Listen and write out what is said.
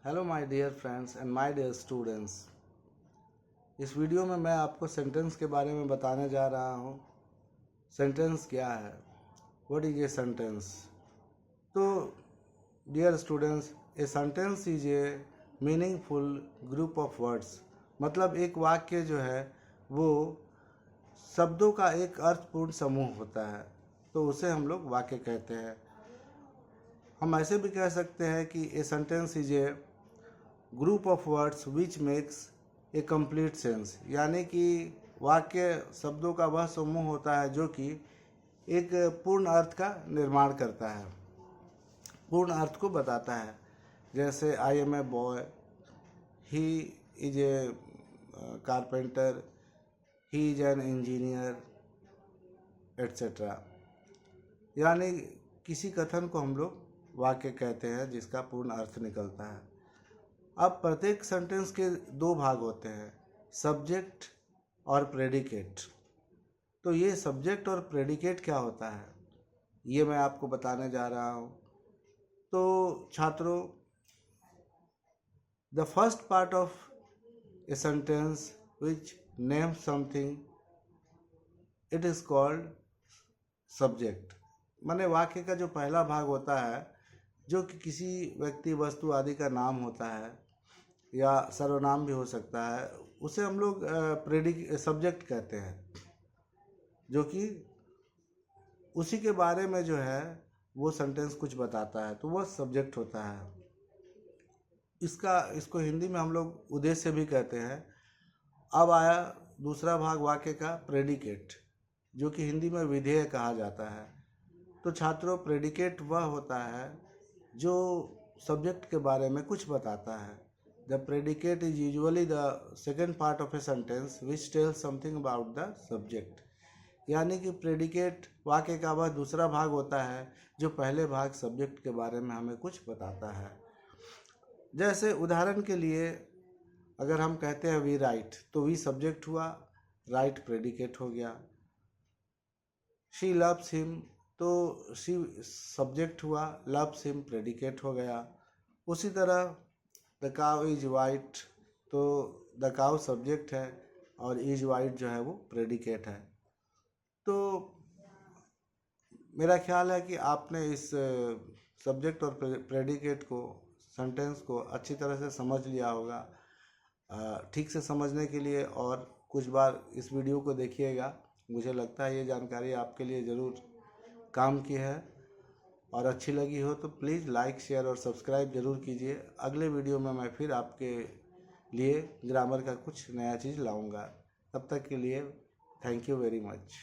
Hello my dear friends and my dear students. इस video में मैं आपको सेंटेंस के बारे में बताने जा रहा हूँ। सेंटेंस क्या है, व्हाट इज ए सेंटेंस। तो dear students, a sentence is a meaningful group of words. मतलब एक वाक्य जो है वो शब्दों का एक अर्थपूर्ण समूह होता है, तो उसे हम लोग वाक्य कहते हैं। हम ऐसे भी कह सकते हैं कि ए sentence is A group of words which makes a complete sense. यानी कि वाक्य शब्दों का वह समूह होता है जो कि एक पूर्ण अर्थ का निर्माण करता है, पूर्ण अर्थ को बताता है। जैसे I am a boy, he is a carpenter, he is an engineer, etcetera. यानी किसी कथन को हम लोग वाक्य कहते हैं जिसका पूर्ण अर्थ निकलता है। अब प्रत्येक सेंटेंस के दो भाग होते हैं, सब्जेक्ट और प्रेडिकेट। तो ये सब्जेक्ट और प्रेडिकेट क्या होता है ये मैं आपको बताने जा रहा हूँ। तो छात्रों, the first part of a sentence which name something, it is called subject. माने वाक्य का जो पहला भाग होता है जो कि किसी व्यक्ति वस्तु आदि का नाम होता है या सर्वनाम भी हो सकता है, उसे हम लोग सब्जेक्ट कहते हैं, जो कि उसी के बारे में जो है वो सेंटेंस कुछ बताता है, तो वह सब्जेक्ट होता है। इसको हिंदी में हम लोग उद्देश्य भी कहते हैं। अब आया दूसरा भाग वाक्य का, प्रेडिकेट, जो कि हिंदी में विधेय कहा जाता है। तो छात्रों, प्रेडिकेट वह होता है जो सब्जेक्ट के बारे में कुछ बताता है। The predicate is usually the second part of a sentence which tells something about the subject। यानी कि प्रेडिकेट वाक्य का वह दूसरा भाग होता है जो पहले भाग सब्जेक्ट के बारे में हमें कुछ बताता है। जैसे उदाहरण के लिए अगर हम कहते हैं वी राइट, तो वी सब्जेक्ट हुआ, राइट प्रेडिकेट हो गया। शी लव्स हिम, तो शी सब्जेक्ट हुआ, लव्स हिम प्रेडिकेट हो गया। उसी तरह द काउ इज वाइट, तो द काउ सब्जेक्ट है और इज वाइट जो है वो प्रेडिकेट है। तो मेरा ख्याल है कि आपने इस सब्जेक्ट और प्रेडिकेट को, सेंटेंस को अच्छी तरह से समझ लिया होगा। ठीक से समझने के लिए और कुछ बार इस वीडियो को देखिएगा। मुझे लगता है ये जानकारी आपके लिए ज़रूर काम की है, और अच्छी लगी हो तो प्लीज़ लाइक, शेयर और सब्सक्राइब ज़रूर कीजिए। अगले वीडियो में मैं फिर आपके लिए ग्रामर का कुछ नया चीज़ लाऊंगा। तब तक के लिए थैंक यू वेरी मच।